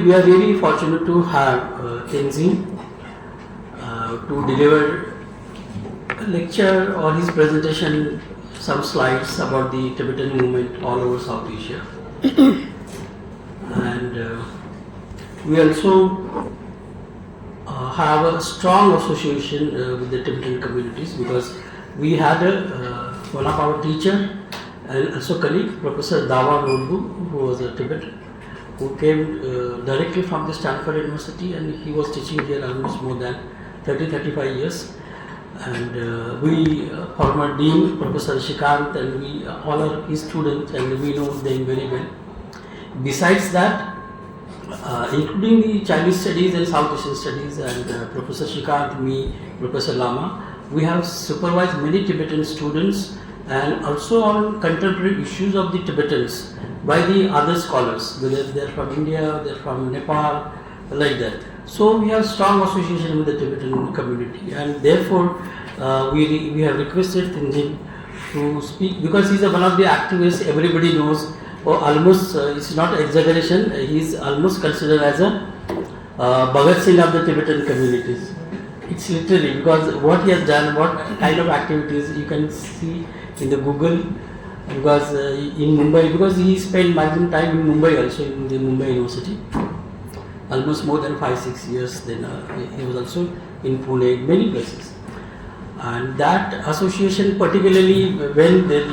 we are really fortunate to have Tenzin to deliver a lecture or his presentation, some slides about the Tibetan movement all over South Asia. And we also have a strong association with the Tibetan communities, because we had one of our teacher and also colleague, Professor Dawa Nodbu, who was a Tibetan, who came directly from the Stanford University, and he was teaching here almost more than 30-35 years. And we, former Dean, Professor Shikant, and we all are his students, and we know them very well. Besides that, including the Chinese studies and South Asian studies, and Professor Shikant, me, Professor Lama, we have supervised many Tibetan students, and also on contemporary issues of the Tibetans by the other scholars, whether they're from India, they're from Nepal, like that. So we have strong association with the Tibetan community, and therefore we have requested Tenzin to speak, because he's one of the activists everybody knows. Almost, it's not exaggeration, he's almost considered as a Bhagat Singh of the Tibetan communities. It's literally, because what he has done, what kind of activities you can see in the Google, because in Mumbai, because he spent maximum time in Mumbai also, in the Mumbai University, almost more than 5-6 years. Then he was also in Pune, many places. And that association, particularly when the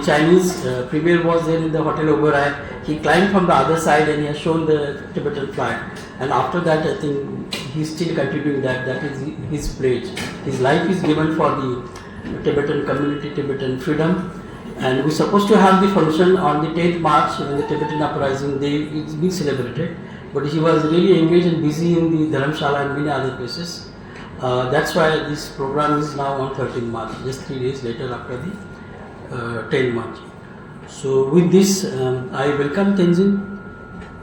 Chinese premier was there in the Hotel Oberoi, he climbed from the other side and he has shown the Tibetan flag. And after that, I think he's still continuing that. That is his pledge. His life is given for the Tibetan community, Tibetan freedom. And we're supposed to have the function on the 10th March, when the Tibetan Uprising Day is being celebrated. But he was really engaged and busy in the Dharamshala and many other places. That's why this program is now on 13th March, just 3 days later after the 10th March. So with this, I welcome Tenzin.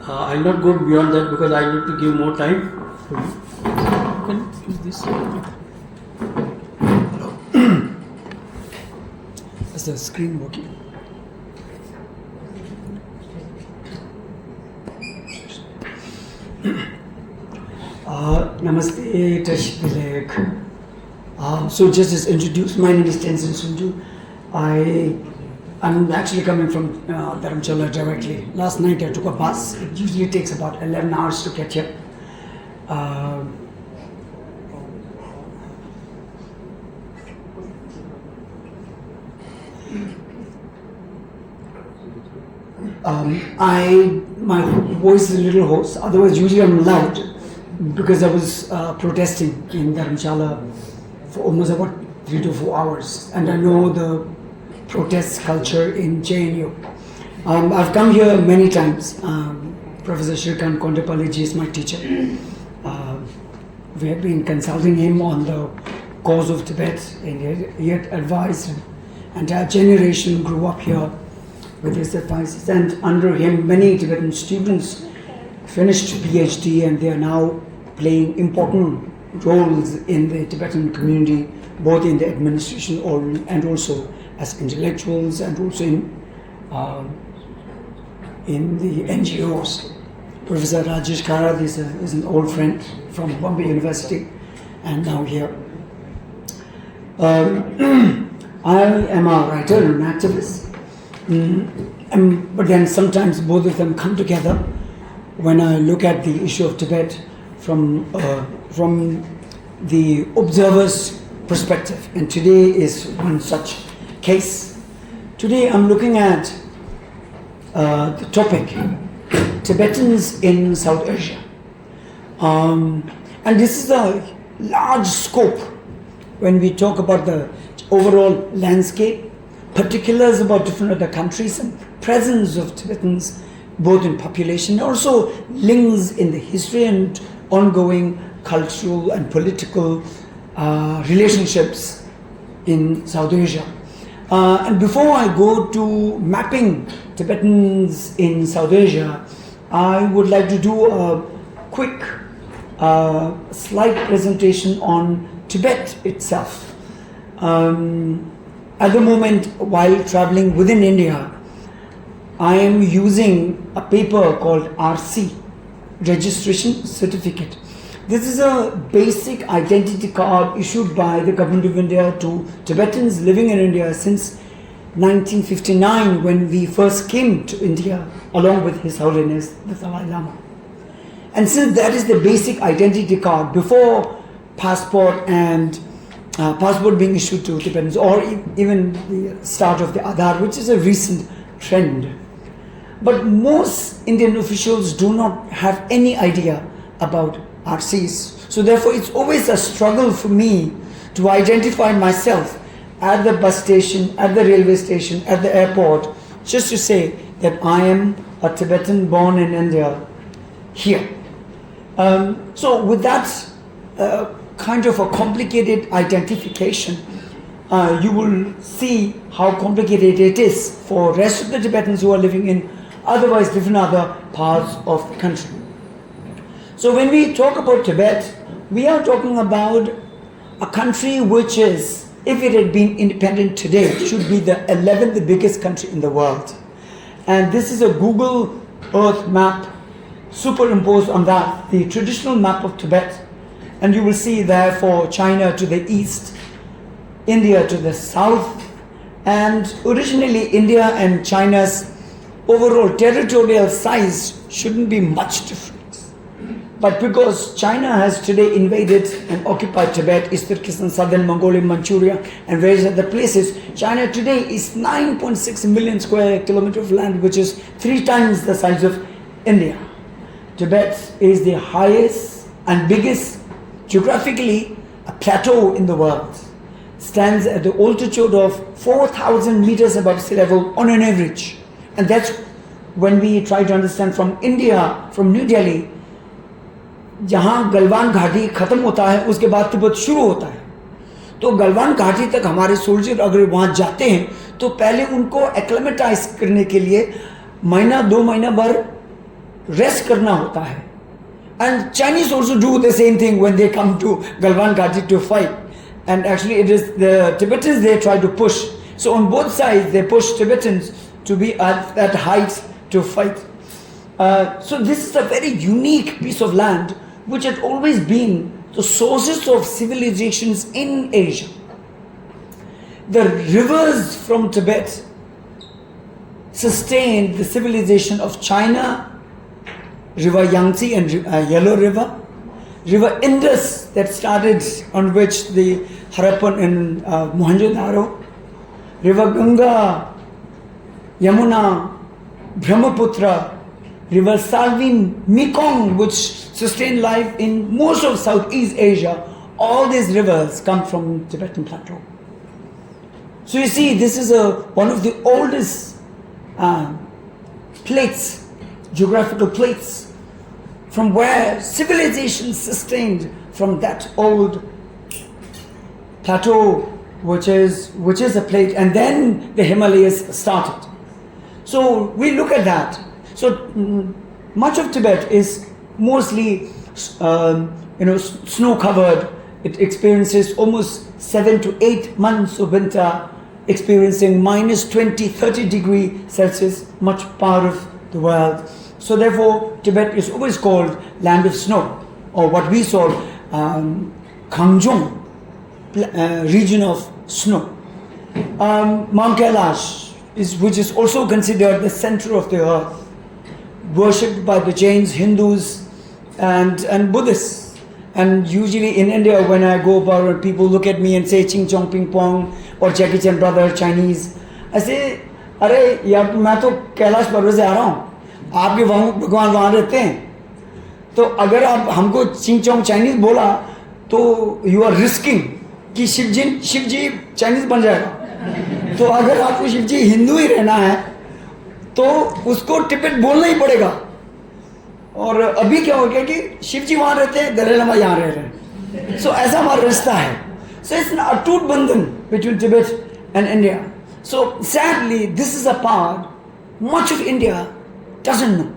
I'll not go beyond that because I need to give more time. You can use this. Hello. Is the screen working? Namaste, Tashbilek. So just as introduced, my name is Tenzin Tsundue. I'm actually coming from Dharamshala directly. Last night I took a bus. It usually takes about 11 hours to catch up. My voice is a little hoarse, otherwise usually I'm loud, because I was protesting in Dharamshala for almost about 3 to 4 hours, and I know the protest culture in JNU. I've come here many times. Professor Shrikant Kondepaliji is my teacher. We have been consulting him on the cause of Tibet, and he had advised an entire generation grew up here with his advices, and under him many Tibetan students finished PhD, and they are now playing important roles in the Tibetan community, both in the administration and also as intellectuals, and also in the NGOs. Professor Rajesh Karad is an old friend from Bombay University, and now here. I am a writer and an activist, but then sometimes both of them come together when I look at the issue of Tibet from the observer's perspective. And today is one such case. Today I'm looking at the topic, Tibetans in South Asia. And this is a large scope when we talk about the overall landscape, particulars about different other countries, and presence of Tibetans both in population, also links in the history and ongoing cultural and political relationships in South Asia. And before I go to mapping Tibetans in South Asia, I would like to do a quick slide presentation on Tibet itself. At the moment, while traveling within India, I am using a paper called RC, registration certificate. This is a basic identity card issued by the government of India to Tibetans living in India since 1959, when we first came to India along with His Holiness the Dalai Lama. And since that is the basic identity card before passport and passport being issued to Tibetans, or even the start of the Aadhaar, which is a recent trend. But most Indian officials do not have any idea about RCs. So therefore it's always a struggle for me to identify myself at the bus station, at the railway station, at the airport, just to say that I am a Tibetan born in India here. So with that kind of a complicated identification, you will see how complicated it is for rest of the Tibetans who are living in otherwise different other parts of the country. So when we talk about Tibet, we are talking about a country which is, if it had been independent today, should be the 11th biggest country in the world. And this is a Google Earth map superimposed on that, the traditional map of Tibet. And you will see therefore China to the east, India to the south, and originally India and China's overall territorial size shouldn't be much different. But because China has today invaded and occupied Tibet, East Turkestan, Southern Mongolia, Manchuria, and various other places, China today is 9.6 million square kilometers of land, which is 3 times the size of India. Tibet is the highest and biggest, geographically, a plateau in the world. Stands at the altitude of 4,000 meters above sea level on an average. And that's when we try to understand from India, from New Delhi, जहाँ गलवान घाटी ख़त्म होता है उसके बाद तिब्बत शुरू होता है. तो गलवान घाटी तक हमारे सोल्जर अगर वहाँ जाते हैं तो पहले उनको एक्लेमेटाइज करने के लिए महीना 2 महीना भर रेस्ट करना होता है. And Chinese also do the same thing when they come to Galwan Ghati to fight. And actually it is the Tibetans they try to push. So on both sides they push Tibetans to be at heights to fight. So this is a very unique piece of land which had always been the sources of civilizations in Asia. The rivers from Tibet sustained the civilization of China, River Yangtze and Yellow River, River Indus that started on which the Harappan and Mohenjo-daro, River Ganga, Yamuna, Brahmaputra, River Salween, Mekong, which sustained life in most of Southeast Asia. All these rivers come from Tibetan plateau. So you see, this is one of the oldest plates, geographical plates, from where civilization sustained from that old plateau, which is a plate, and then the Himalayas started. So we look at that. So much of Tibet is mostly, snow-covered. It experiences almost 7 to 8 months of winter, experiencing minus 20, 30 degrees Celsius, much part of the world. So therefore, Tibet is always called land of snow, or what we call Kangjong, region of snow. Mount Kailash, which is also considered the center of the earth, worshipped by the Jains, Hindus, and Buddhists. And usually in India, when I go about, people look at me and say Ching Chong Ping Pong or Jackie Chan brother, Chinese. I say, अरे यार मैं तो कैलाश पर्वत से आ रहा हूँ, आपके भगवान वहाँ रहते हैं, तो अगर आप हमको चिंग चोंग चाइनीज बोला तो यू आर रिस्किंग कि शिव जी चाइनीज बन जाएगा. तो अगर आपको शिव जी हिंदू ही रहना है तो उसको टिबेट बोलना ही पड़ेगा. और अभी क्या हो गया कि शिव जी वहाँ रहते हैं, दलाई लामा यहाँ रह रहे हैं. सो ऐसा हमारा रिश्ता है. सो इट्स एन अटूट बंधन between Tibet and India. So sadly, this is a part much of India doesn't know.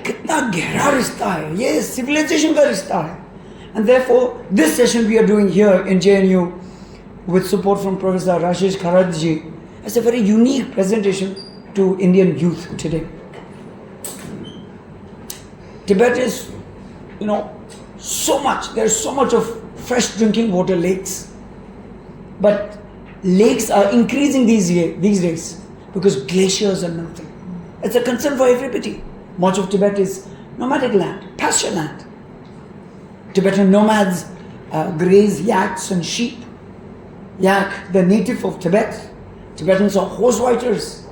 कितना गहरा रिश्ता है ये, civilization का रिश्ता है. And therefore, this session we are doing here in JNU with support from Professor Rashesh Kharadji as a very unique presentation to Indian youth today. Tibet is, so much, there's so much of fresh drinking water lakes. But lakes are increasing these days because glaciers are melting. It's a concern for everybody. Much of Tibet is nomadic land, pasture land. Tibetan nomads graze yaks and sheep. Yak, the native of Tibet. Tibetans are horse riders.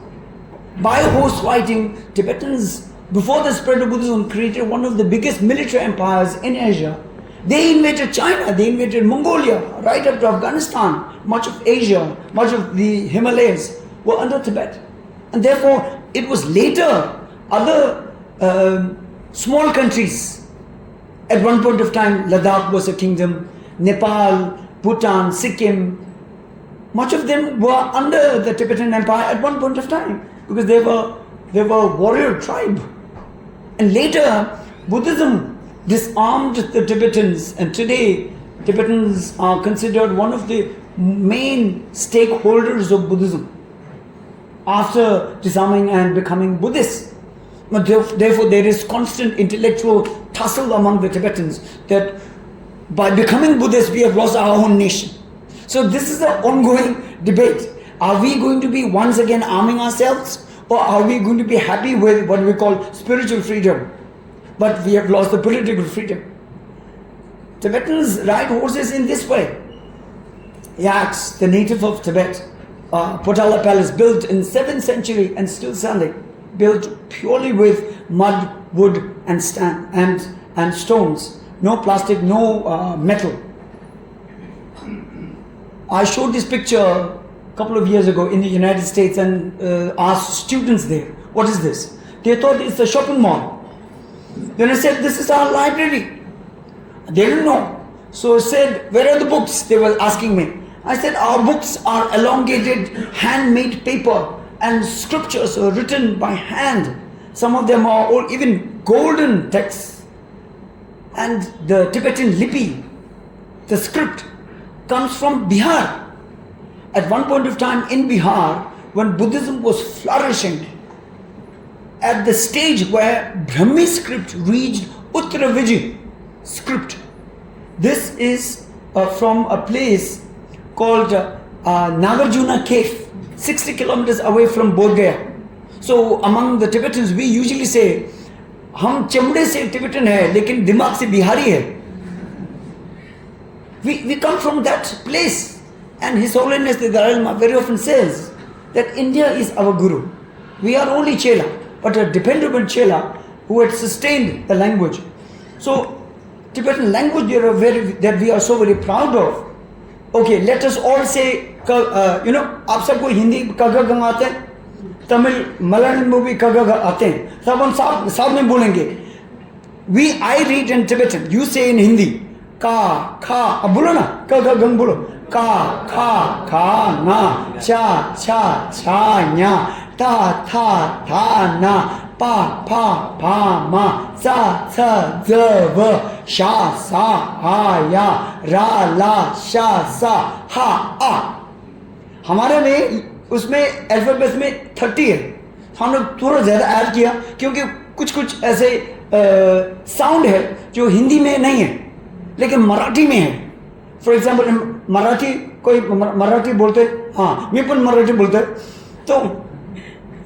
By horse riding, Tibetans, before the spread of Buddhism, created one of the biggest military empires in Asia. They invaded China, they invaded Mongolia, right up to Afghanistan. Much of Asia, much of the Himalayas were under Tibet. And therefore, it was later other small countries. At one point of time, Ladakh was a kingdom, Nepal, Bhutan, Sikkim. Much of them were under the Tibetan Empire at one point of time because they were warrior tribe. And later, Buddhism disarmed the Tibetans, and today Tibetans are considered one of the main stakeholders of Buddhism after disarming and becoming Buddhists. But therefore, there is constant intellectual tussle among the Tibetans that by becoming Buddhists, we have lost our own nation. So this is an ongoing debate. Are we going to be once again arming ourselves, or are we going to be happy with what we call spiritual freedom, but we have lost the political freedom? Tibetans ride horses in this way. Yaks, the native of Tibet, Potala Palace, built in 7th century and still standing, built purely with mud, wood and stones. No plastic, no metal. I showed this picture a couple of years ago in the United States and asked students there, what is this? They thought it's a shopping mall. Then I said, this is our library. They didn't know. So I said, where are the books? They were asking me. I said, our books are elongated, handmade paper, and scriptures are written by hand. Some of them are all even golden texts. And the Tibetan lipi, the script, comes from Bihar. At one point of time in Bihar, when Buddhism was flourishing, at the stage where Brahmi script reached Uttaraviji script. This is from a place called Nagarjuna Cave, 60 kilometers away from Bodh Gaya. So among the Tibetans, we usually say, हम चमड़े से Tibetan है, लेकिन दिमाग से बिहारी है. We come from that place. And His Holiness the Dalai Lama very often says that India is our guru. We are only chela, but a dependable chela who had sustained the language. So Tibetan language that we are so very proud of. Okay, let us all say, आप सबको हिंदी कगा गंगा आते हैं, तमिल मलयालम में भी कगा आते हैं, सब हम साथ में बोलेंगे. I read in Tibetan, you say in Hindi, का खा, अब बोलो ना, कगा गंग बोलो, का खा खा ना, चा छा छा न्या, ता था था ना, pa pa pa ma sa sa za va sha sa ha ya ra la sha sa ha a. हमारे में उसमें अल्फाबेट में 30 है. हमने थोड़ा ज़्यादा ऐड किया क्योंकि कुछ ऐसे साउंड है जो हिंदी में नहीं है लेकिन मराठी में है. फॉर एग्जाम्पल मराठी, कोई मराठी बोलते, हाँ मैं पण मराठी बोलते, तो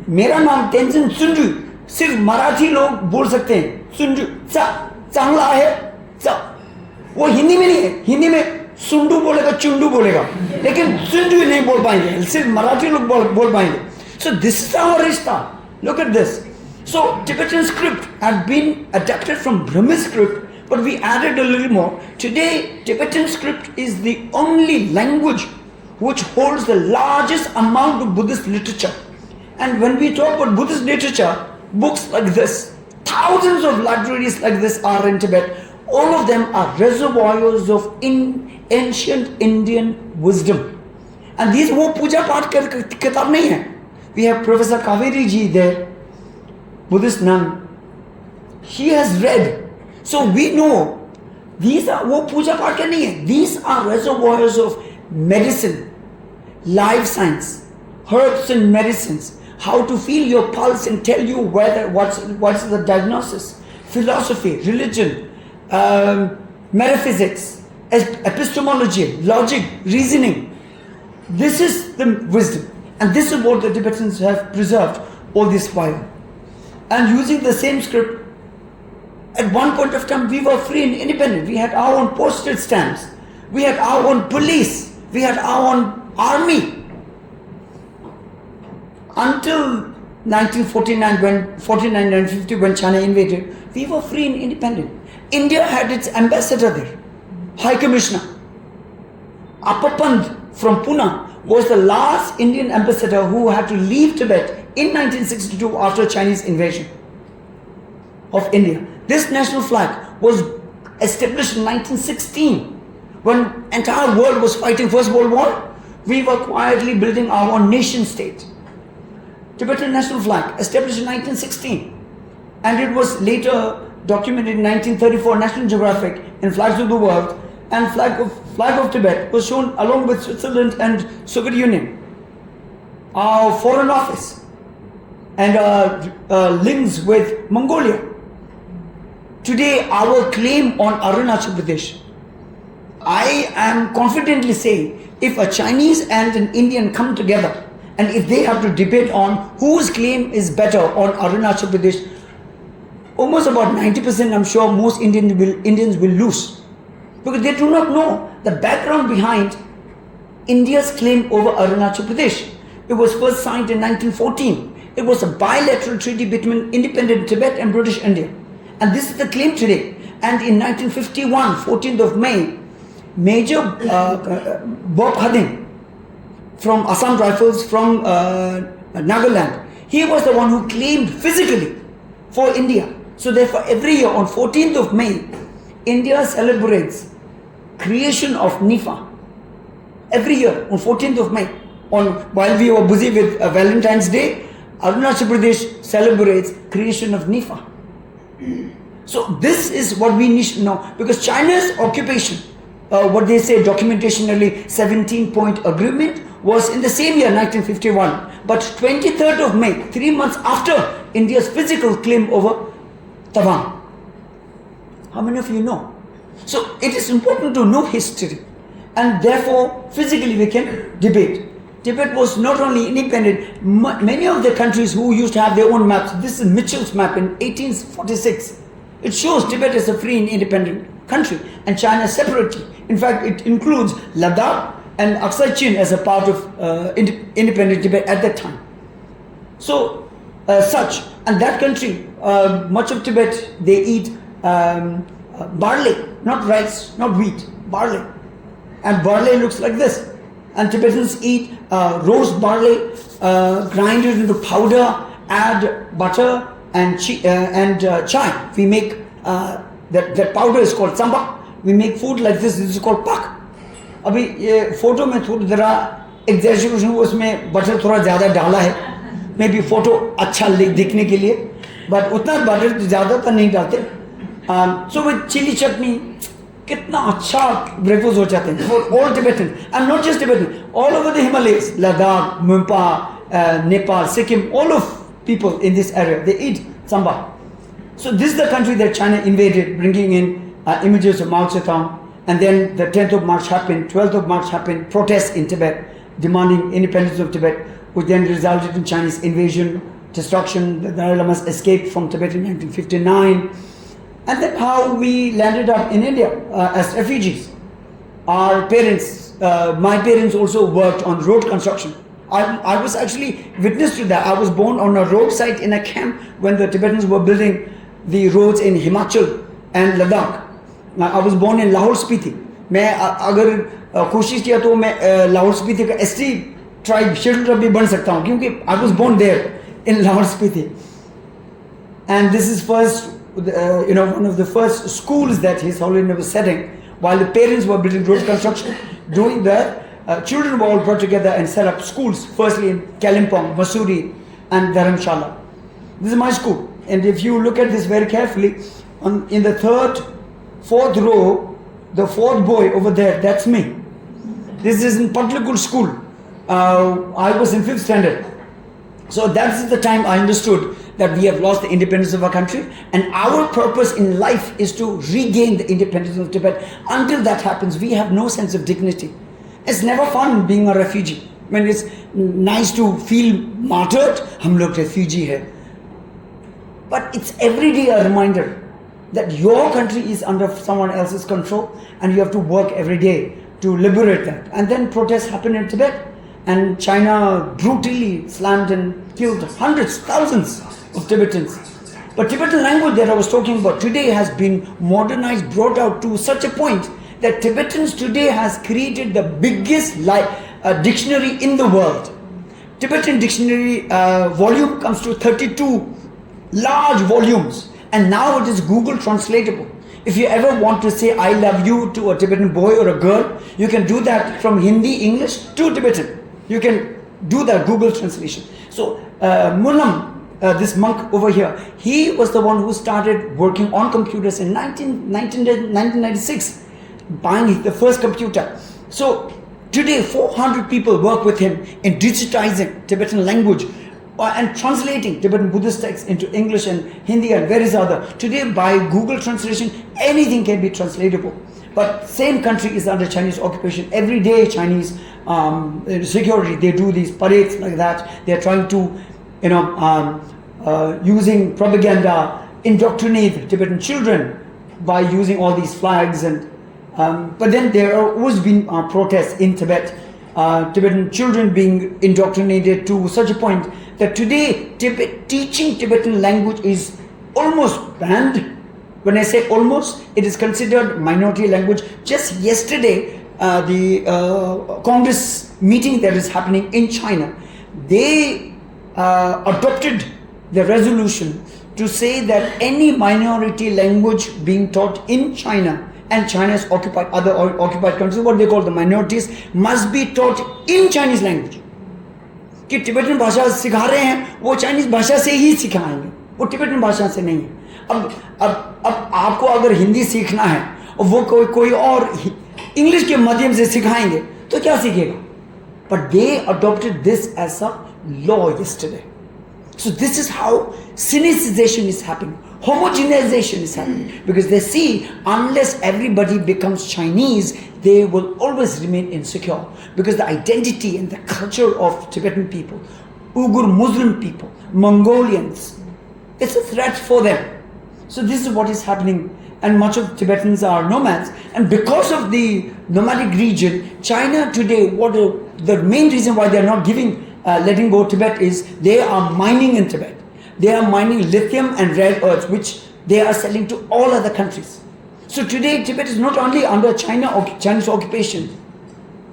मेरा नाम तेंजिन सुंडू सिर्फ मराठी लोग बोल सकते हैं. सुंडू चांगला है, वो हिंदी में नहीं है. हिंदी में सुंडू बोलेगा, चुंडू बोलेगा, लेकिन सुंडू नहीं बोल पाएंगे, सिर्फ मराठी लोग बोल पाएंगे. So this is our rishta. Look at this. So Tibetan script had been adapted from Brahmi script, but we added a little more. Today Tibetan script is the only language which holds the largest amount of Buddhist literature. And when we talk about Buddhist literature, books like this, thousands of libraries like this are in Tibet. All of them are reservoirs of ancient Indian wisdom. And these wo puja path kitab nahi hai. We have Professor Kaveri ji there, Buddhist nun. He has read. So we know these are wo puja path ke nahi hai. These are reservoirs of medicine, life science, herbs and medicines. How to feel your pulse and tell you what's the diagnosis. philosophy, religion, metaphysics, epistemology, logic, reasoning. This is the wisdom. And this is what the Tibetans have preserved all this while. And using the same script, at one point of time we were free and independent. We had our own postage stamps. We had our own police. We had our own army. Until 1950 when China invaded, we were free and independent. India had its ambassador there, High Commissioner. Appapand from Pune was the last Indian ambassador who had to leave Tibet in 1962 after Chinese invasion of India. This national flag was established in 1916 when entire world was fighting First World War. We were quietly building our own nation state. Tibetan national flag established in 1916, and it was later documented in 1934 National Geographic in Flags of the World, and flag of Tibet was shown along with Switzerland and Soviet Union. Our foreign office and links with Mongolia. Today our claim on Arunachal Pradesh, I am confidently saying, if a Chinese and an Indian come together and if they have to debate on whose claim is better on Arunachal Pradesh, almost about 90% I'm sure most Indians will lose, because they do not know the background behind India's claim over Arunachal Pradesh. It was first signed in 1914. It was a bilateral treaty between independent Tibet and British India. And this is the claim today. And in 1951, 14th of May, Major Bob Harding from Assam Rifles from Nagaland, he was the one who claimed physically for India. So therefore every year on 14th of May, India celebrates creation of NIFA. Every year on 14th of May, while we were busy with Valentine's Day, Arunachal Pradesh celebrates creation of NIFA. So this is what we need to know, because China's occupation, what they say documentationally 17-point agreement, was in the same year 1951, but 23rd of May, 3 months after India's physical claim over Tawang. How many of you know? So it is important to know history, and therefore physically we can debate. Tibet was not only independent, many of the countries who used to have their own maps, this is Mitchell's map in 1846. It shows Tibet as a free and independent country and China separately. In fact, it includes Ladakh and Aksai Chin as a part of independent Tibet at that time. So, and that country, much of Tibet, they eat barley, not rice, not wheat, barley. And barley looks like this. And Tibetans eat roast barley, grind it into powder, add butter and chai. We make that powder is called samba. We make food like this is called pak. अभी ये photo में थोड़ा जरा exaggeration हुआ, उसमें butter थोड़ा ज़्यादा डाला है, मे बी फोटो अच्छा दिखने के लिए, बट उतना बटर ज़्यादा तो नहीं डालते. सो विद चिली चटनी कितना अच्छा ब्रेकफास्ट हो जाते हैं for all Tibetan, and not just Tibetan, all over the Himalayas, Ladakh, मुम्पा, Nepal, Sikkim, all of people in this area, they eat samba. So this is the country that China invaded, bringing in images of Mao Zedong. And then the 10th of March happened, 12th of March happened, protests in Tibet demanding independence of Tibet, which then resulted in Chinese invasion, destruction. The Dalai Lamas escaped from Tibet in 1959. And then how we landed up in India as refugees. Our parents, my parents also worked on road construction. I was actually witness to that. I was born on a roadside in a camp when the Tibetans were building the roads in Himachal and Ladakh. I was born in Lahore Spiti. मैं अगर कोशिश किया तो मैं लाहौर स्पीति का ST tribe schedule tribe भी बन सकता हूँ, क्योंकि I was born there in Lahore Spiti. And this is first, one of the first schools that His Holiness was setting while the parents were building road construction. Doing that, children were all brought together and set up schools, firstly in Kalimpong, Mussoorie and Dharamshala. This is my school, and if you look at this very carefully, in the fourth row, the fourth boy over there, that's me. This is in Patlikul school. I was in 5th standard. So that's the time I understood that we have lost the independence of our country, and our purpose in life is to regain the independence of Tibet. Until that happens, we have no sense of dignity. It's never fun being a refugee. I mean, it's nice to feel martyred, hum log refugee hai. But it's every day a reminder that your country is under someone else's control, and you have to work every day to liberate that. And then protests happen in Tibet, and China brutally slammed and killed hundreds, thousands of Tibetans. But Tibetan language that I was talking about today has been modernized, brought out to such a point that Tibetans today has created the biggest dictionary in the world. Tibetan dictionary volume comes to 32 large volumes, and now it is Google translatable. If you ever want to say I love you to a Tibetan boy or a girl, you can do that from Hindi, English to Tibetan. You can do that Google translation. So Mulam, this monk over here, he was the one who started working on computers in 1996, buying the first computer. So today 400 people work with him in digitizing Tibetan language and translating Tibetan Buddhist texts into English and Hindi and various other. Today by Google translation, anything can be translatable. But same country is under Chinese occupation. Every day Chinese security, they do these parades like that. They are trying to, using propaganda, indoctrinate Tibetan children by using all these flags. And but then there have always been protests in Tibet. Tibetan children being indoctrinated to such a point that today teaching Tibetan language is almost banned. When I say almost, it is considered minority language. Just yesterday, the Congress meeting that is happening in China, they adopted the resolution to say that any minority language being taught in China, and China's other occupied countries, what they call the minorities, must be taught in Chinese language. कि Tibetan भाषा सिखा रहे हैं, वो Chinese भाषा से ही सिखाएंगे, वो टिबेटन भाषा से नहीं है. अब आपको अगर हिंदी सीखना है और वो कोई और इंग्लिश के माध्यम से सिखाएंगे तो क्या सीखेगा? But they adopted this as a law yesterday. So this is how Sinicization is happening. Homogenization is happening. Because they see unless everybody becomes Chinese, they will always remain insecure. Because the identity and the culture of Tibetan people, Uyghur Muslim people, Mongolians, it's a threat for them. So this is what is happening. And much of Tibetans are nomads. And because of the nomadic region, China today, the main reason why they are not letting go Tibet is they are mining in Tibet. They are mining lithium and rare earths, which they are selling to all other countries. So today Tibet is not only under Chinese occupation.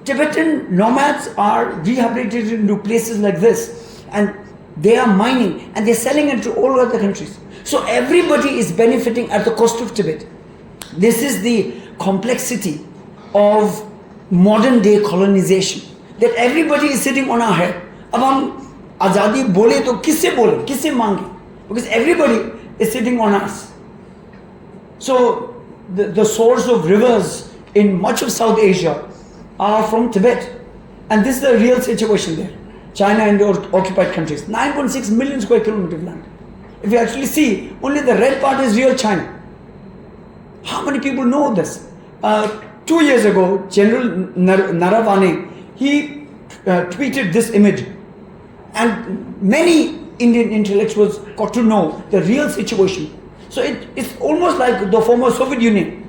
Tibetan nomads are rehabilitated into places like this, and they are mining and they are selling it to all other countries. So everybody is benefiting at the cost of Tibet. This is the complexity of modern day colonization, that everybody is sitting on our head. अब हम आज़ादी बोले तो किससे मांगे? Because everybody is sitting on us. So the source of rivers in much of South Asia are from Tibet, and this is the real situation there. China and the occupied countries, 9.6 million square kilometers of land. If you actually see, only the red part is real China. How many people know this? 2 years ago, General Naravane, he tweeted this image, and many Indian intellectuals got to know the real situation. So it's almost like the former Soviet Union.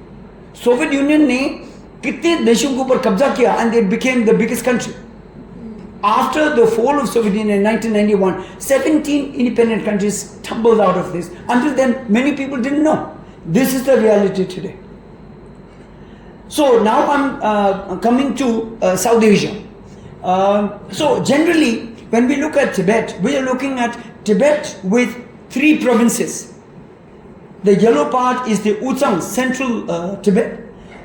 Soviet Union ने कितने देशों के ऊपर कब्जा किया, and it became the biggest country. After the fall of Soviet Union in 1991, 17 independent countries tumbled out of this. Until then, many people didn't know. This is the reality today. So now I'm coming to South Asia. So generally, when we look at Tibet, we are looking at Tibet with 3 provinces. The yellow part is the Uzang, central Tibet,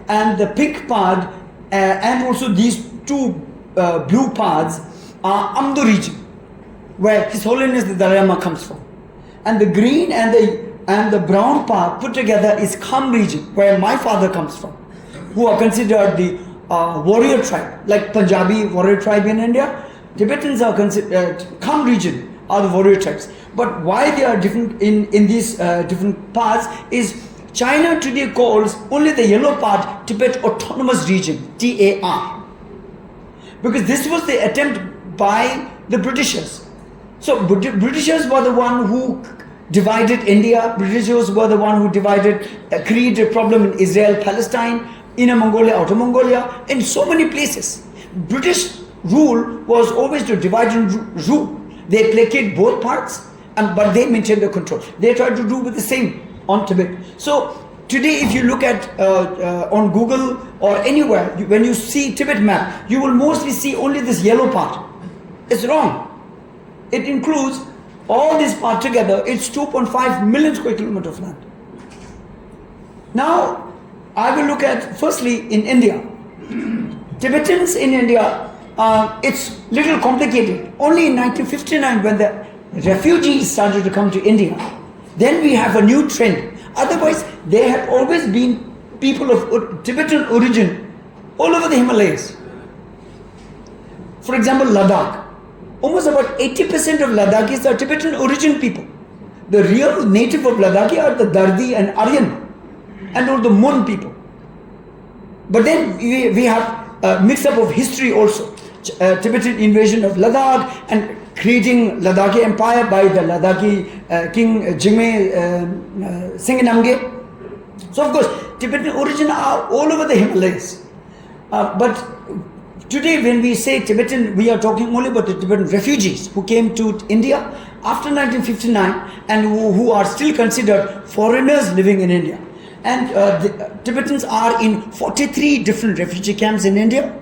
and the pink part, and also these 2 blue parts are Amdo region, where His Holiness the Dalai Lama comes from. And the green and the brown part put together is Kham region, where my father comes from, who are considered the warrior tribe, like Punjabi warrior tribe in India. Tibetans are considered, Kham region are the warrior tribes. But why they are different in these different parts is China today calls only the yellow part Tibet Autonomous Region, TAR. Because this was the attempt by the Britishers. So Britishers were the one who divided India. Britishers were the one who divided, created a problem in Israel, Palestine, Inner Mongolia, Outer Mongolia, in so many places. British rule was always to divide and rule. They placate both parts, but they maintain the control. They try to do with the same on Tibet. So today, if you look at on Google or anywhere, when you see Tibet map, you will mostly see only this yellow part. It's wrong. It includes all this part together. It's 2.5 million square kilometer of land. Now, I will look at firstly in India. Tibetans in India, it's little complicated. Only in 1959, when the refugees started to come to India, then we have a new trend. Otherwise, there had always been people of Tibetan origin all over the Himalayas. For example, Ladakh. Almost about 80% of Ladakhis are Tibetan origin people. The real native of Ladakhi are the Dardi and Aryan and all the Mon people. But then we have a mix-up of history also. Tibetan invasion of Ladakh and creating Ladakhi empire by the Ladakhi king Jigme Singh Namge. So of course, Tibetan origin are all over the Himalayas. But today when we say Tibetan, we are talking only about the Tibetan refugees who came to India after 1959 and who are still considered foreigners living in India. And the Tibetans are in 43 different refugee camps in India.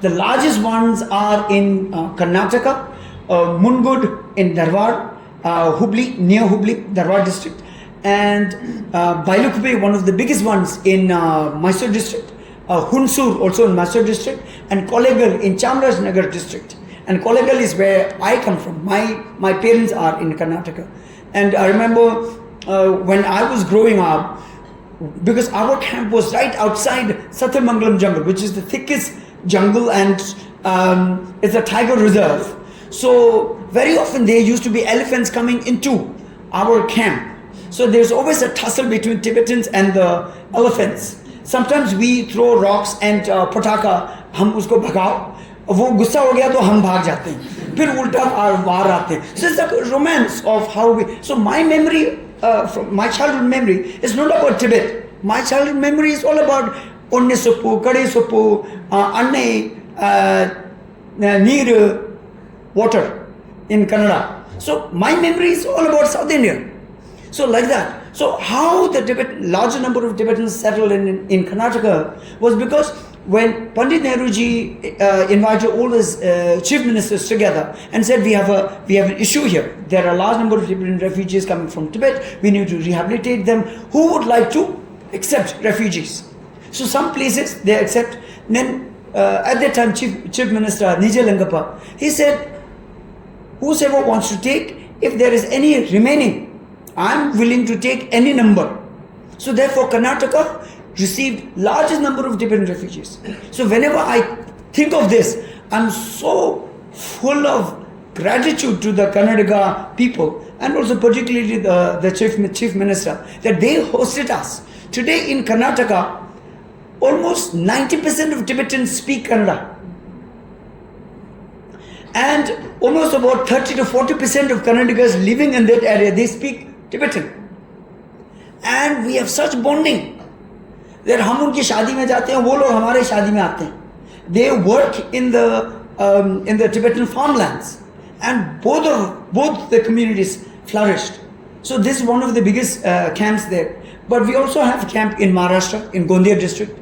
The largest ones are in Karnataka, Mungud in Dharwad, Hubli, near Hubli, Dharwad district, and Bailukupe, one of the biggest ones in Mysore district, Hunsur also in Mysore district, and Kollegal in Chamarajanagar district. And Kollegal is where I come from. My parents are in Karnataka. And I remember when I was growing up, because our camp was right outside Satyamangalam jungle, which is the thickest jungle and it's a tiger reserve. So very often there used to be elephants coming into our camp. So there's always a tussle between Tibetans and the elephants. Sometimes we throw rocks and pataka, हम उसको भगाओ, वो गुस्सा हो गया तो हम भाग जाते हैं, फिर उल्टा वार आते हैं. So it's a romance of how we. So my memory, from my childhood memory, is not about Tibet. My childhood memory is all about Onne Suppu, Kade Suppu, Anne, Neer, water in Kannada. So my memory is all about South India. So like that. So how the larger number of Tibetans settled in Karnataka was because when Pandit Nehruji invited all his chief ministers together and said we have an issue here. There are a large number of Tibetan refugees coming from Tibet. We need to rehabilitate them. Who would like to accept refugees? So some places they accept. Then at that time Chief Minister Nijay Langappa, he said, whosoever wants to take, if there is any remaining, I'm willing to take any number. So therefore Karnataka received largest number of Tibetan refugees. So whenever I think of this, I'm so full of gratitude to the Karnataka people and also particularly the chief minister that they hosted us. Today in Karnataka, almost 90% of Tibetans speak Kannada. And almost about 30 to 40% of Karnataka's living in that area, they speak Tibetan. And we have such bonding that हम उनकी शादी में जाते हैं, वो लोग हमारे शादी में आते हैं. They work in the Tibetan farmlands, and both the communities flourished. So this is one of the biggest camps there. But we also have a camp in Maharashtra, in Gondia district,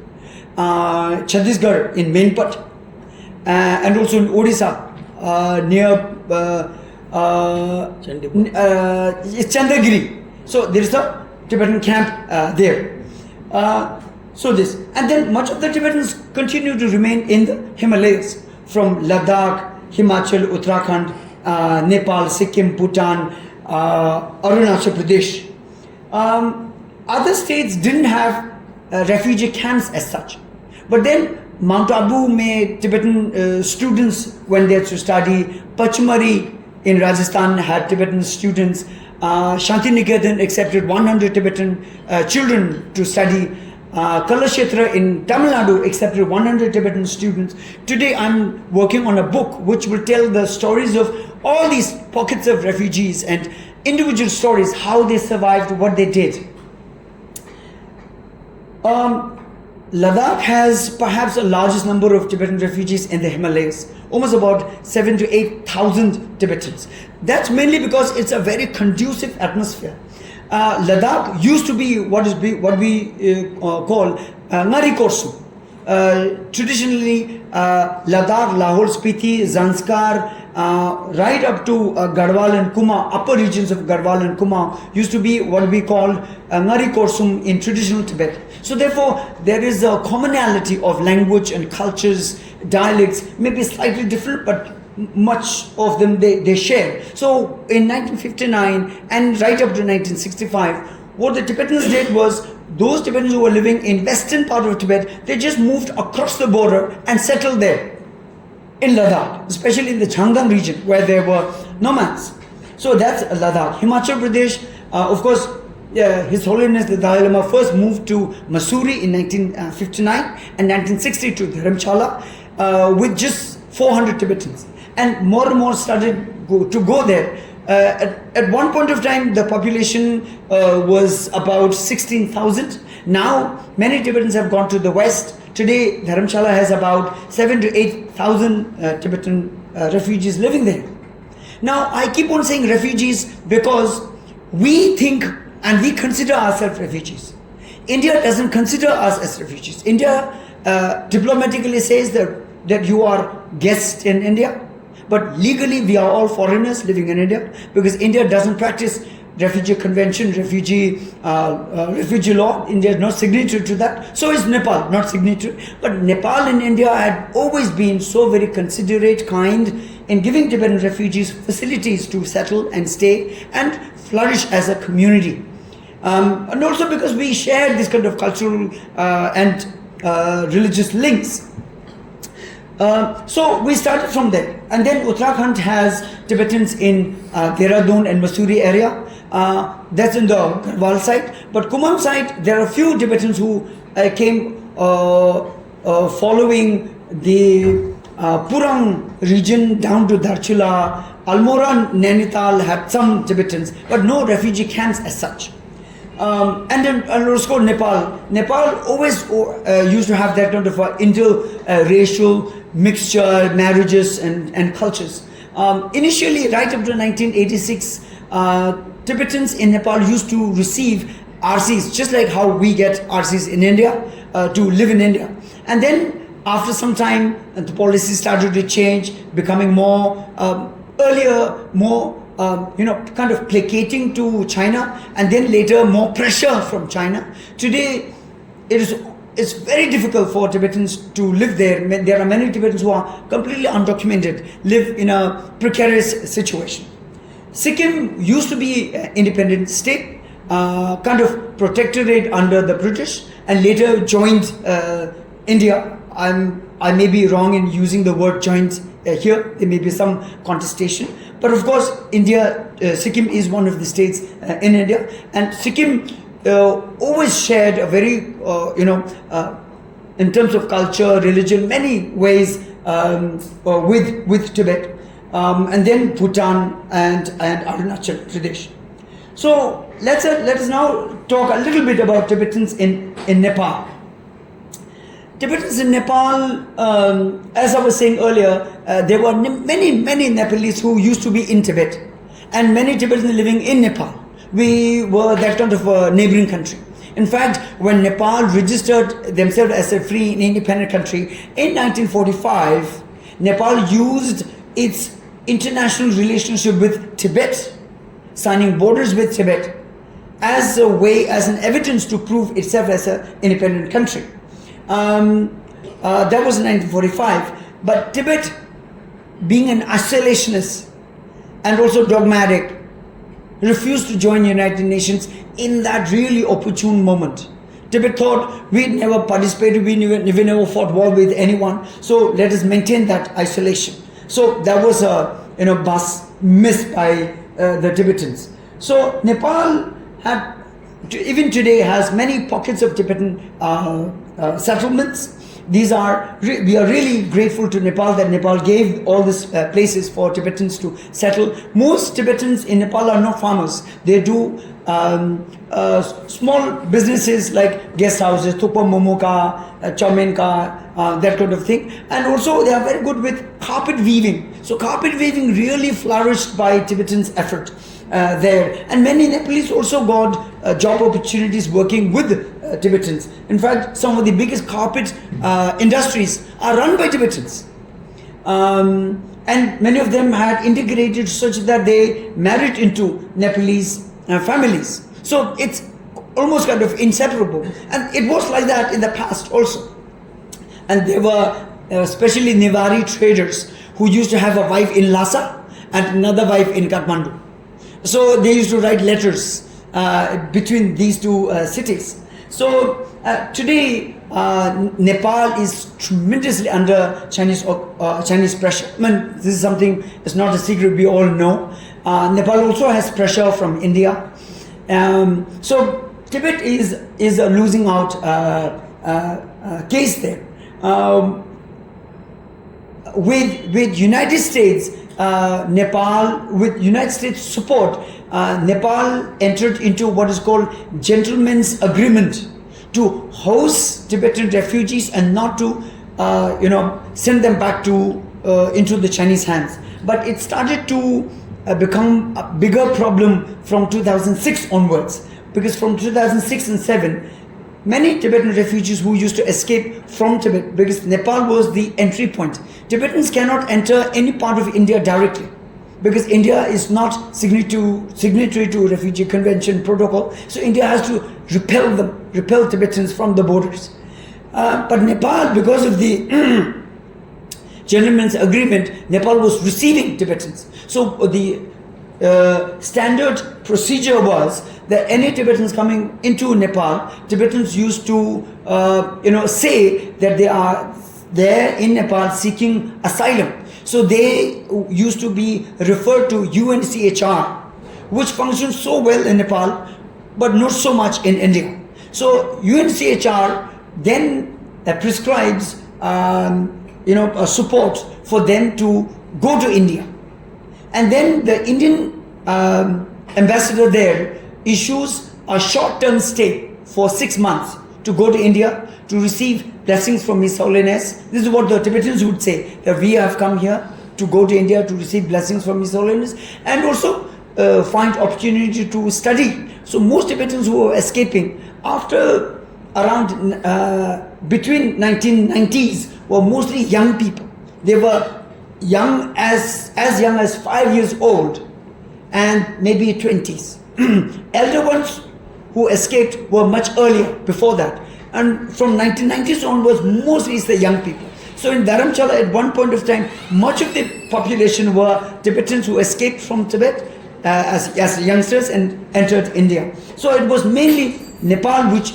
Chhattisgarh in Menpat, and also in Odisha near Chandagiri. So there is a Tibetan camp there. So this, and then much of the Tibetans continue to remain in the Himalayas, from Ladakh, Himachal, Uttarakhand, Nepal, Sikkim, Bhutan, Arunachal Pradesh. Other states didn't have refugee camps as such, but then Mount Abu made Tibetan students went there to study. Pachmari in Rajasthan had Tibetan students. Shantiniketan accepted 100 Tibetan children to study. Kalashetra in Tamil Nadu accepted 100 Tibetan students. Today I'm working on a book which will tell the stories of all these pockets of refugees and individual stories, how they survived, what they did. Ladakh has perhaps the largest number of Tibetan refugees in the Himalayas, almost about 7,000 to 8,000 Tibetans. That's mainly because it's a very conducive atmosphere. Ladakh used to be what we call Ngari Korsu. Traditionally, Ladakh, Lahore, Spiti, Zanskar, right up to Garhwal and Kuma, upper regions of Garhwal and Kuma used to be what we call Ngari Korsum in traditional Tibet. So therefore, there is a commonality of language and cultures, dialects, maybe slightly different, but much of them they share. So in 1959 and right up to 1965, what the Tibetans did was, those Tibetans who were living in western part of Tibet, they just moved across the border and settled there in Ladakh, especially in the Changdang region where there were nomads. So that's Ladakh. Himachal Pradesh, of course, His Holiness the Dalai Lama first moved to Mussoorie in 1959 and 1960 to Dharamshala with just 400 Tibetans. And more started to go there. At one point of time, the population was about 16,000. Now, many Tibetans have gone to the west. Today, Dharamshala has about 7,000 to 8,000 Tibetan refugees living there. Now, I keep on saying refugees because we think and we consider ourselves refugees. India doesn't consider us as refugees. India diplomatically says that you are guests in India. But legally, we are all foreigners living in India because India doesn't practice refugee convention, refugee law. India is not signatory to that. So is Nepal, not signatory. But Nepal and India had always been so very considerate, kind in giving Tibetan refugees facilities to settle and stay and flourish as a community. And also because we share this kind of cultural and religious links. So we started from there, and then Uttarakhand has Tibetans in Dehradun and Mussoorie area. That's in the Garhwal side. But Kumam side, there are a few Tibetans who came following the Purang region down to Dharchula. Almora, Nainital had some Tibetans, but no refugee camps as such. And then also Nepal. Nepal always used to have that kind of interracial mixture, marriages and cultures. Initially, right up to 1986, Tibetans in Nepal used to receive RCs, just like how we get RCs in India, to live in India. And then after some time, the policy started to change, becoming more earlier, more kind of placating to China, and then later more pressure from China. Today, it's very difficult for Tibetans to live there. There are many Tibetans who are completely undocumented, live in a precarious situation. Sikkim used to be an independent state, kind of protectorate under the British, and later joined India. I may be wrong in using the word joined here. There may be some contestation. But of course, Sikkim is one of the states in India, and Sikkim always shared a very, in terms of culture, religion, many ways with Tibet, and then Bhutan and Arunachal Pradesh. So let us now talk a little bit about Tibetans in Nepal. Tibetans in Nepal, as I was saying earlier, there were many Nepalese who used to be in Tibet, and many Tibetans living in Nepal. We were that kind of a neighboring country. In fact, when Nepal registered themselves as a free and independent country in 1945, Nepal used its international relationship with Tibet, signing borders with Tibet, as an evidence to prove itself as an independent country. That was in 1945. But Tibet, being an isolationist and also dogmatic, refused to join the United Nations in that really opportune moment. Tibet thought, we never participated, we never fought war with anyone, so let us maintain that isolation. So that was a missed by the Tibetans. So Nepal had, even today, has many pockets of Tibetan settlements. We are really grateful to Nepal that Nepal gave all these places for Tibetans to settle. Most Tibetans in Nepal are not farmers. They do small businesses like guest houses, thupa momoka, chaumenka, that kind of thing. And also they are very good with carpet weaving. So carpet weaving really flourished by Tibetans' effort there. And many Nepalese also got job opportunities working with Tibetans. In fact, some of the biggest carpet industries are run by Tibetans. And many of them had integrated such that they married into Nepalese families. So it's almost kind of inseparable. And it was like that in the past also. And there were especially Nivari traders who used to have a wife in Lhasa and another wife in Kathmandu. So they used to write letters between these two cities. So today Nepal is tremendously under Chinese pressure. I mean, this is something, it's not a secret, we all know. Nepal also has pressure from India. So Tibet is a losing out case there. With United States, Nepal, with United States support, Nepal entered into what is called gentleman's agreement to host Tibetan refugees and not to, send them back to into the Chinese hands. But it started to become a bigger problem from 2006 onwards, because from 2006 and 7, many Tibetan refugees who used to escape from Tibet, because Nepal was the entry point. Tibetans cannot enter any part of India directly, because India is not signatory to Refugee Convention protocol. So India has to repel Tibetans from the borders. But Nepal, because of the gentleman's agreement, Nepal was receiving Tibetans. So the standard procedure was that any Tibetans coming into Nepal, Tibetans used to say that they are there in Nepal seeking asylum. So they used to be referred to UNCHR, which functions so well in Nepal, but not so much in India. So UNCHR then prescribes support for them to go to India. And then the Indian ambassador there issues a short-term stay for 6 months to go to India to receive blessings from His Holiness. This is what the Tibetans would say, that we have come here to go to India to receive blessings from His Holiness, and also find opportunity to study. So most Tibetans who were escaping after around between 1990s were mostly young people. They were young as young as 5 years old and maybe 20s. Elder ones who escaped were much earlier, before that. And from 1990s onwards, mostly it's the young people. So in Dharamchala, at one point of time, much of the population were Tibetans who escaped from Tibet as youngsters and entered India. So it was mainly Nepal which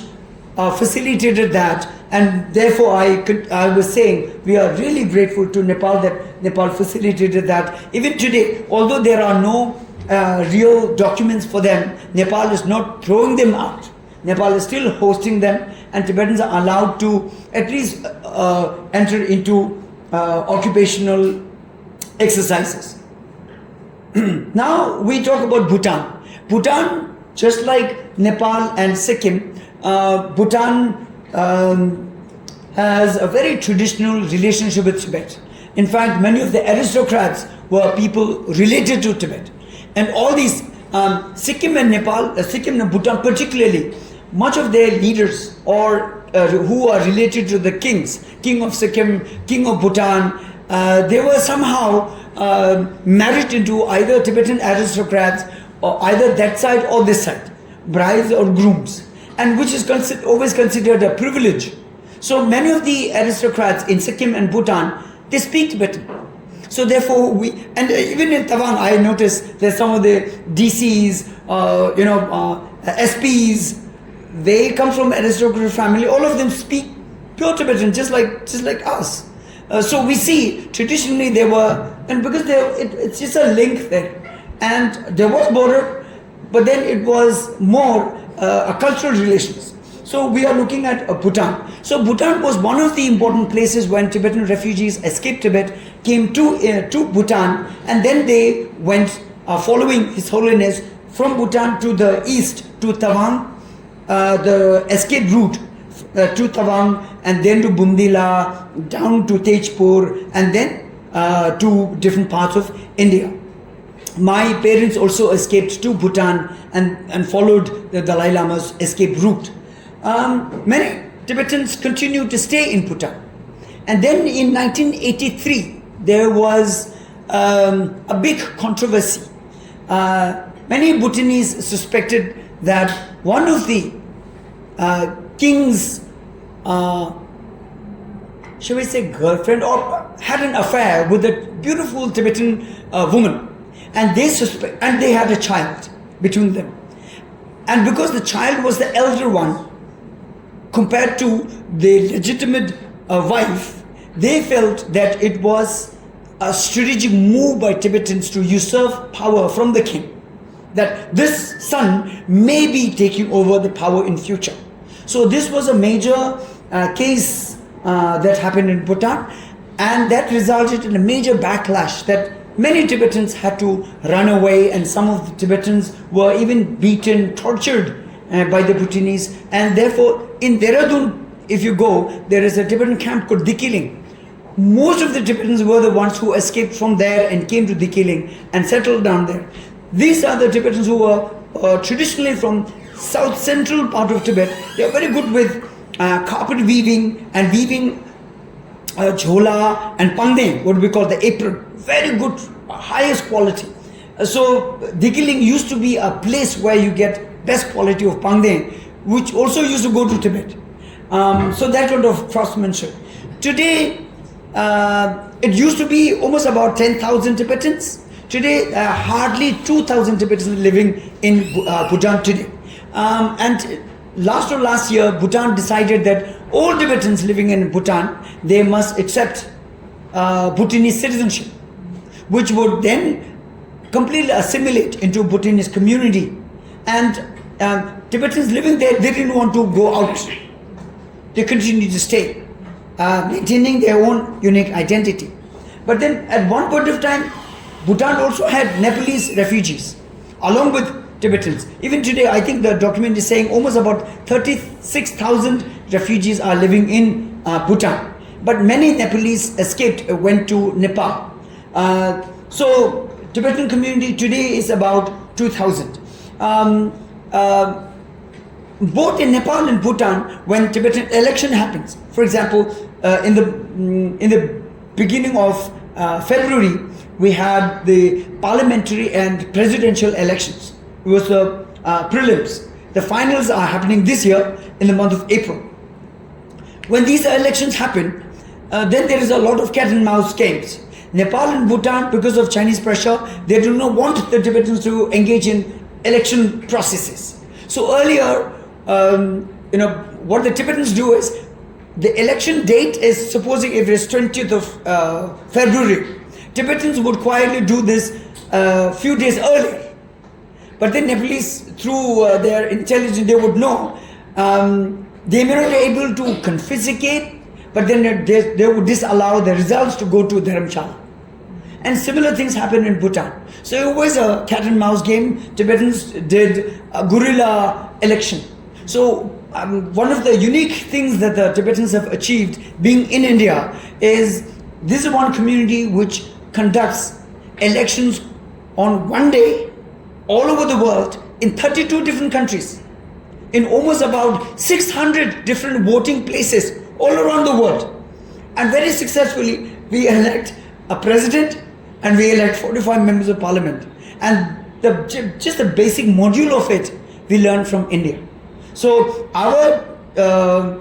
facilitated that, and therefore I was saying we are really grateful to Nepal that Nepal facilitated that. Even today, although there are no real documents for them, Nepal is not throwing them out. Nepal is still hosting them, and Tibetans are allowed to at least enter into occupational exercises. Now we talk about Bhutan. Bhutan, just like Nepal and Sikkim, Bhutan has a very traditional relationship with Tibet. In fact, many of the aristocrats were people related to Tibet. And all these, Sikkim and Nepal, Sikkim and Bhutan particularly, much of their leaders or who are related to the kings, King of Sikkim, King of Bhutan, they were somehow married into either Tibetan aristocrats or either that side or this side, brides or grooms, and which is always considered a privilege. So many of the aristocrats in Sikkim and Bhutan, they speak Tibetan. So therefore and even in Tawang, I noticed that some of the DCs, SPs, they come from aristocratic family. All of them speak pure Tibetan, just like us. So we see traditionally they were, and because it's just a link there. and there was border, but then it was more a cultural relations. So we are looking at Bhutan. So Bhutan was one of the important places when Tibetan refugees escaped Tibet, came to Bhutan, and then they went following His Holiness from Bhutan to the east to Tawang, the escape route to Tawang, and then to Bundila, down to Tejpur, and then to different parts of India. My parents also escaped to Bhutan and followed the Dalai Lama's escape route. Many Tibetans continued to stay in Bhutan. And then in 1983, there was a big controversy. Many Bhutanese suspected that one of the king's, shall we say, girlfriend, or had an affair with a beautiful Tibetan woman. And they had a child between them. And because the child was the elder one, compared to the legitimate wife, they felt that it was a strategic move by Tibetans to usurp power from the king, that this son may be taking over the power in future. So this was a major case that happened in Bhutan, and that resulted in a major backlash that many Tibetans had to run away, and some of the Tibetans were even beaten, tortured by the Bhutanese. And therefore in Dehradun, if you go, there is a Tibetan camp called Dikiling. Most of the Tibetans were the ones who escaped from there and came to Dikiling and settled down there. These are the Tibetans who were traditionally from south central part of Tibet. They are very good with carpet weaving and weaving jhola and pangdeng, what we call the apron. Very good, highest quality. So Dikiling used to be a place where you get best quality of pangdeng, which also used to go to Tibet. So that kind of craftsmanship. Today, it used to be almost about 10,000 Tibetans. Today, hardly 2,000 Tibetans living in Bhutan today. And last year, Bhutan decided that all Tibetans living in Bhutan, they must accept Bhutanese citizenship, which would then completely assimilate into Bhutanese community. And Tibetans living there, they didn't want to go out. They continued to stay, maintaining their own unique identity. But then at one point of time, Bhutan also had Nepalese refugees, along with Tibetans. Even today, I think the document is saying almost about 36,000 refugees are living in Bhutan. But many Nepalese escaped, went to Nepal. So Tibetan community today is about 2,000. Both in Nepal and Bhutan, when Tibetan election happens, for example, in the beginning of February, we had the parliamentary and presidential elections. It was the prelims. The finals are happening this year in the month of April. When these elections happen, then there is a lot of cat and mouse games. Nepal and Bhutan, because of Chinese pressure, they do not want the Tibetans to engage in election processes. So earlier, what the Tibetans do is, the election date is, supposing if it is 20th of February, Tibetans would quietly do this a few days earlier. But then Nepalese, through their intelligence, they would know. They may not be able to confiscate, but then they would disallow the results to go to Dharamshala. And similar things happen in Bhutan. So it was a cat and mouse game. Tibetans did a guerrilla election. So one of the unique things that the Tibetans have achieved being in India is this is one community which conducts elections on one day all over the world in 32 different countries, in almost about 600 different voting places all around the world. And very successfully we elect a president and we elect 45 members of parliament. And just the basic module of it we learned from India. So our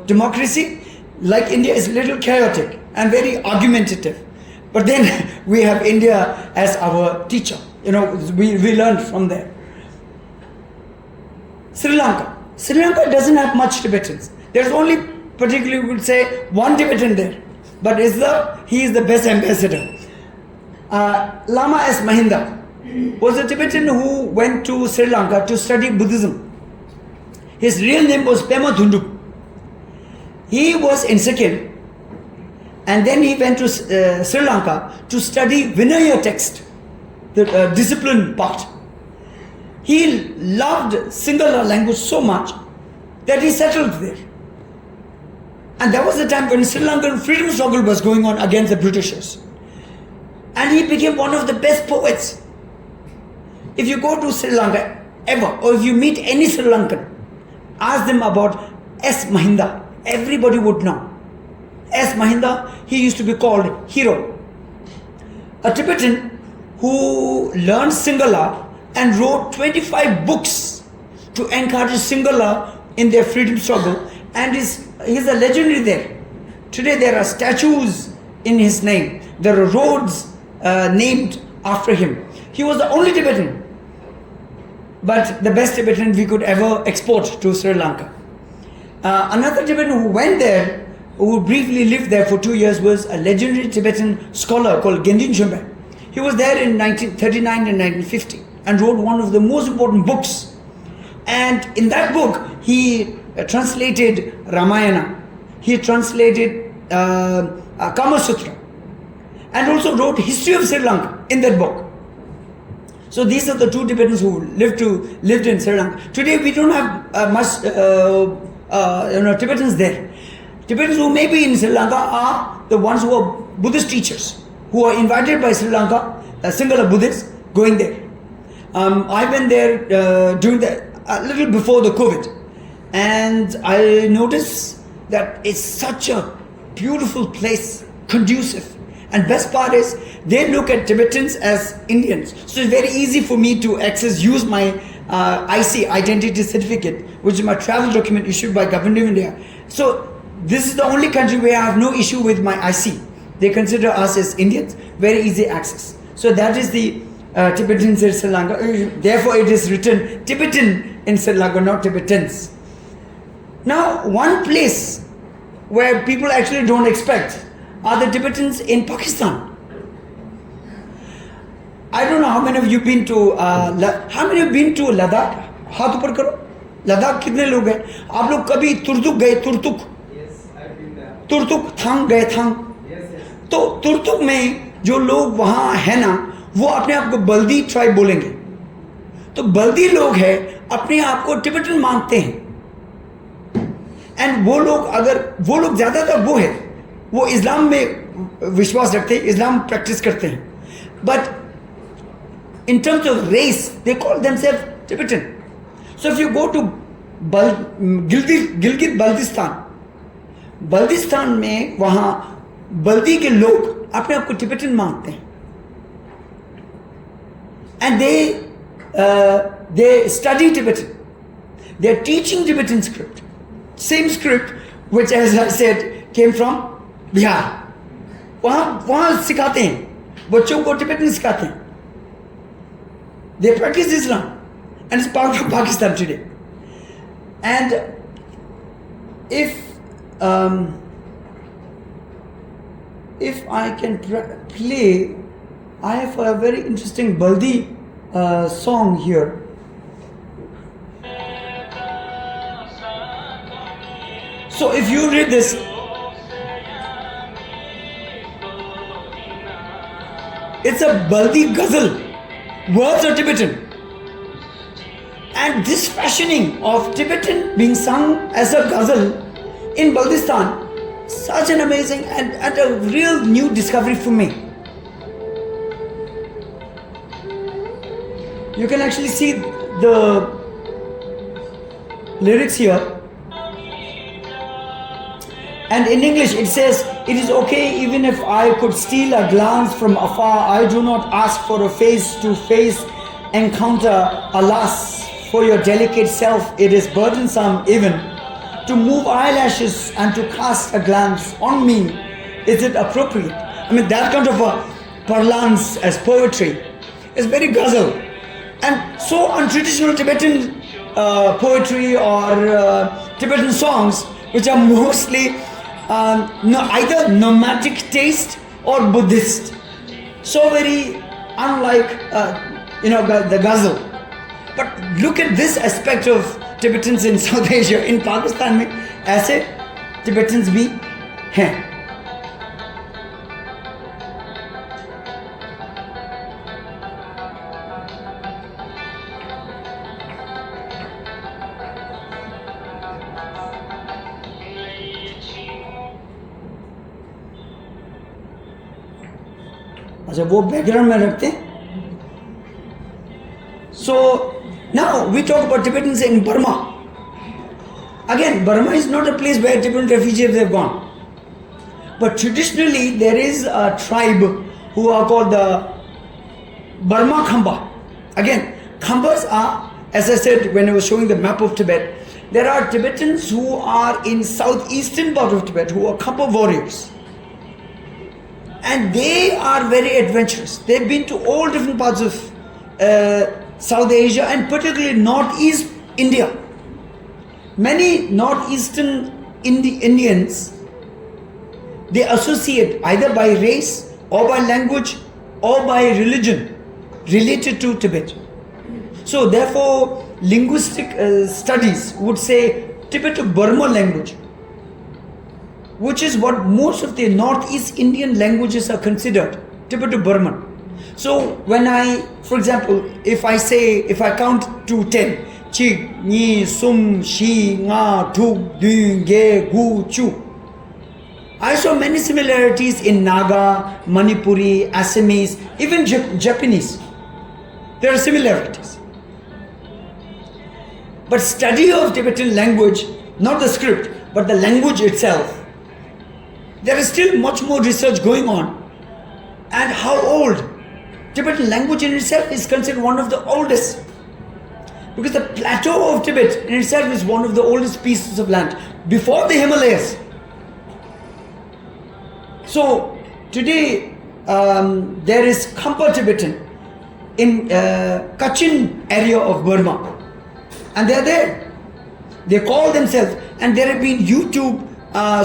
democracy, like India, is a little chaotic and very argumentative. But then we have India as our teacher. We learned from there. Sri Lanka. Sri Lanka doesn't have much Tibetans. There's only, particularly we would say, one Tibetan there. But he is the best ambassador. Lama S. Mahinda was a Tibetan who went to Sri Lanka to study Buddhism. His real name was Pema Thundu. He was in Sikkim, and then he went to Sri Lanka to study Vinaya text, the discipline part. He loved Sinhala language so much that he settled there. And that was the time when Sri Lankan freedom struggle was going on against the Britishers. And he became one of the best poets. If you go to Sri Lanka ever, or if you meet any Sri Lankan, ask them about S. Mahinda. Everybody would know. S. Mahinda, he used to be called hero. A Tibetan who learned Sinhala and wrote 25 books to encourage Sinhala in their freedom struggle, and he's a legendary there. Today there are statues in his name. There are roads named after him. He was the only Tibetan, but the best Tibetan we could ever export to Sri Lanka. Another Tibetan who went there, who briefly lived there for 2 years, was a legendary Tibetan scholar called Tenzin Tsundue. He was there in 1939 and 1950 and wrote one of the most important books. And in that book, he translated Ramayana, he translated Kama Sutra, and also wrote history of Sri Lanka in that book. So these are the two Tibetans who lived in Sri Lanka. Today we don't have much Tibetans there. Tibetans who may be in Sri Lanka are the ones who are Buddhist teachers, who are invited by Sri Lanka, Sinhala Buddhists, going there. I went there during a little before the COVID, and I noticed that it's such a beautiful place, conducive. And best part is, they look at Tibetans as Indians. So it's very easy for me to use my IC, Identity Certificate, which is my travel document issued by Government of India. So this is the only country where I have no issue with my IC. They consider us as Indians, very easy access. So that is the Tibetans in Sri Lanka. Therefore it is written Tibetan in Sri Lanka, not Tibetans. Now, one place where people actually don't expect are the Tibetans in Pakistan. I don't know how many of you been to Ladakh? हाथ ऊपर करो. लद्दाख कितने लोग हैं? आप लोग कभी तुर्तुक गए? Turtuk? Yes, I've been there. Turtuk थांग गए? थांग? Yes, yes. तो तुर्तुक में जो लोग वहाँ हैं ना, वो अपने आप को बल्दी ट्राइब बोलेंगे. तो बल्दी लोग हैं, अपने आप को टिबेटन मानते हैं. एंड वो लोग ज़्यादातर वो है, वो इस्लाम में विश्वास रखते हैं, इस्लाम प्रैक्टिस करते हैं. But in terms of race, they call themselves Tibetan. So if you go to Gilgit Baltistan में वहाँ बल्दी के लोग अपने आप को टिबेटन मानते हैं. And they study Tibetan. They are teaching Tibetan script. Same script which, as I said, came from Bihar. वहाँ सिखाते हैं, बच्चों को टिबेटन सिखाते हैं. They practice Islam, and it's part of Pakistan today. And if I can play, I have a very interesting Baldi song here. So if you read this, it's a Baldi ghazal. Words are Tibetan. And this fashioning of Tibetan being sung as a ghazal in Baltistan, such an amazing and a real new discovery for me. You can actually see the lyrics here. And in English it says, "It is okay even if I could steal a glance from afar. I do not ask for a face-to-face encounter. Alas, for your delicate self it is burdensome even to move eyelashes and to cast a glance on me. Is it appropriate?" I mean, that kind of a parlance as poetry is very ghazal. And so untraditional Tibetan poetry or Tibetan songs, which are mostly either nomadic taste or Buddhist. So very unlike the ghazal. But look at this aspect of Tibetans in South Asia. In Pakistan में ऐसे Tibetans भी हैं. अच्छा वो background में रखते हैं. So now we talk about Tibetans in Burma. Again, Burma is not a place where Tibetan refugees have gone. But traditionally there is a tribe who are called the Burma Khamba. Again, Khambas are, as I said when I was showing the map of Tibet, there are Tibetans who are in southeastern part of Tibet who are Khamba warriors. And they are very adventurous. They've been to all different parts of South Asia and particularly northeast India. Many northeastern Indians, they associate either by race or by language or by religion related to Tibet. So therefore linguistic studies would say Tibeto-Burma language, which is what most of the northeast Indian languages are considered, Tibeto-Burman. So when I, for example, if I count to 10, Chig, Ni, Sum, Shi, Nga, Tuk, Du, Ge, Gu, Chu, I saw many similarities in Naga, Manipuri, Assamese, even Japanese. There are similarities. But study of Tibetan language, not the script, but the language itself, there is still much more research going on. And how old? Tibetan language in itself is considered one of the oldest. Because the plateau of Tibet in itself is one of the oldest pieces of land before the Himalayas. So today there is Khampa Tibetan in Kachin area of Burma. And they are there. They call themselves, and there have been YouTube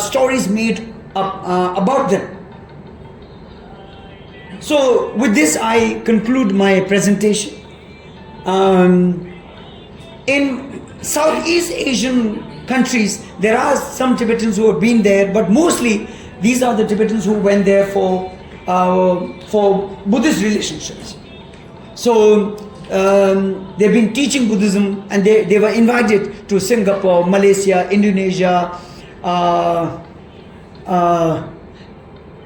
stories made about them. So with this I conclude my presentation. In Southeast Asian countries there are some Tibetans who have been there, but mostly these are the Tibetans who went there for Buddhist relationships. So they've been teaching Buddhism, and they were invited to Singapore, Malaysia, Indonesia,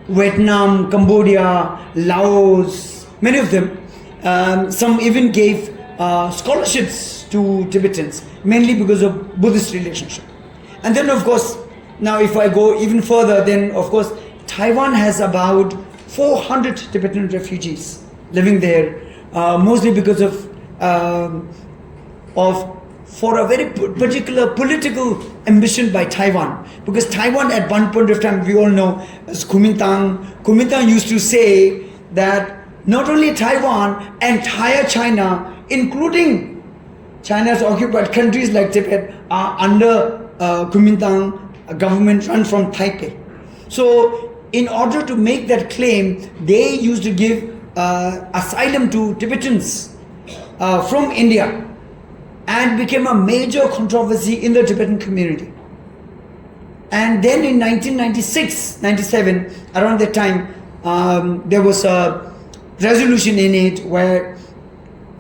Vietnam, Cambodia, Laos, many of them. Some even gave scholarships to Tibetans, mainly because of Buddhist relationship. And then of course, now if I go even further, then of course Taiwan has about 400 Tibetan refugees living there, mostly because of for a very particular political ambition by Taiwan. Because Taiwan at one point of time, we all know, as Kuomintang used to say that not only Taiwan, entire China, including China's occupied countries like Tibet, are under Kuomintang government run from Taipei. So in order to make that claim, they used to give asylum to Tibetans from India, and became a major controversy in the Tibetan community. And then in 1996-97, around that time, there was a resolution in it where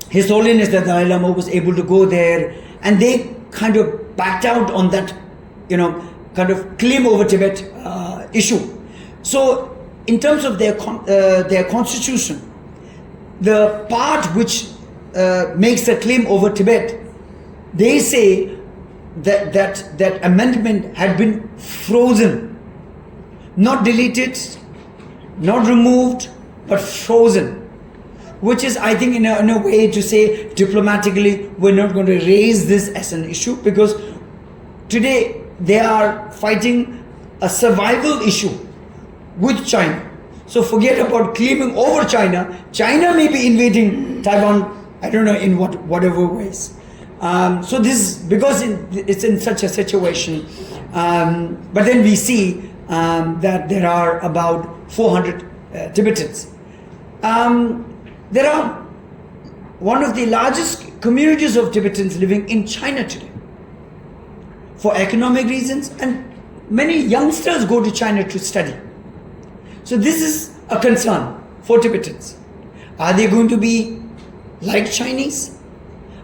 His Holiness the Dalai Lama was able to go there, and they kind of backed out on that, kind of claim over Tibet issue. So in terms of their constitution, the part which makes a claim over Tibet, they say that amendment had been frozen, not deleted, not removed, but frozen, which is, I think, in a way to say diplomatically, we're not going to raise this as an issue, because today they are fighting a survival issue with China. So forget about claiming over China. China may be invading Taiwan, I don't know in whatever ways. So this, because it's in such a situation, but then we see that there are about 400 Tibetans. There are one of the largest communities of Tibetans living in China today. For economic reasons, and many youngsters go to China to study. So this is a concern for Tibetans. Are they going to be like Chinese?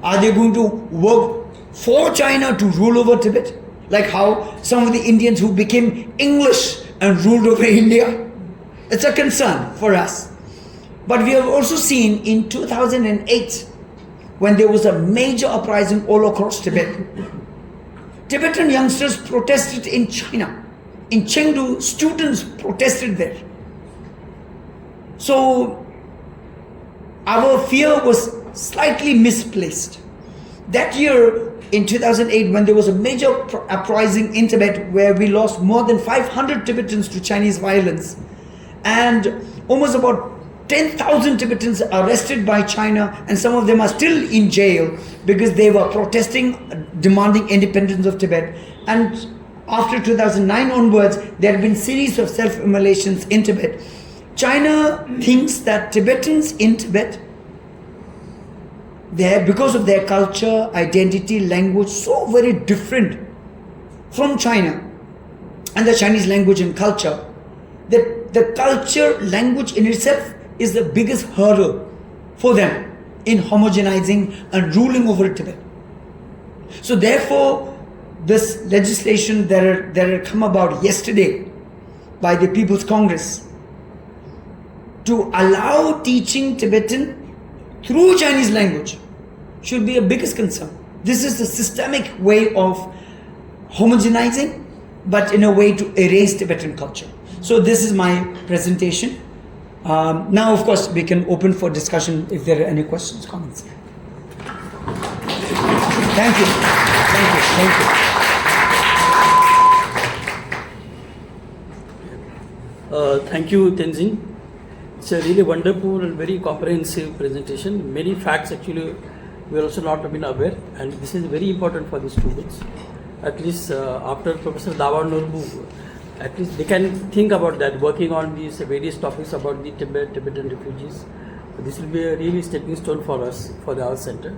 Are they going to work for China to rule over Tibet? Like how some of the Indians who became English and ruled over India? It's a concern for us. But we have also seen in 2008, when there was a major uprising all across Tibet, Tibetan youngsters protested in China. In Chengdu, students protested there. So our fear was slightly misplaced. That year, in 2008, when there was a major uprising in Tibet where we lost more than 500 Tibetans to Chinese violence, and almost about 10,000 Tibetans arrested by China, and some of them are still in jail because they were protesting, demanding independence of Tibet. And after 2009 onwards, there have been series of self-immolations in Tibet. China thinks that Tibetans in Tibet, because of their culture, identity, language, so very different from China and the Chinese language and culture, that the culture, language in itself is the biggest hurdle for them in homogenizing and ruling over Tibet. So therefore, this legislation that had come about yesterday by the People's Congress to allow teaching Tibetan through Chinese language should be a biggest concern. This is the systemic way of homogenizing, but in a way to erase Tibetan culture. So this is my presentation. Now, of course, we can open for discussion if there are any questions, comments. Thank you. Thank you. Thank you. Thank you, Tenzin. It's a really wonderful and very comprehensive presentation. Many facts actually we also not have been aware, and this is very important for the students. At least after Professor Dawa Norbu, at least they can think about that, working on these various topics about the Tibetan refugees. This will be a really stepping stone for us, for our center.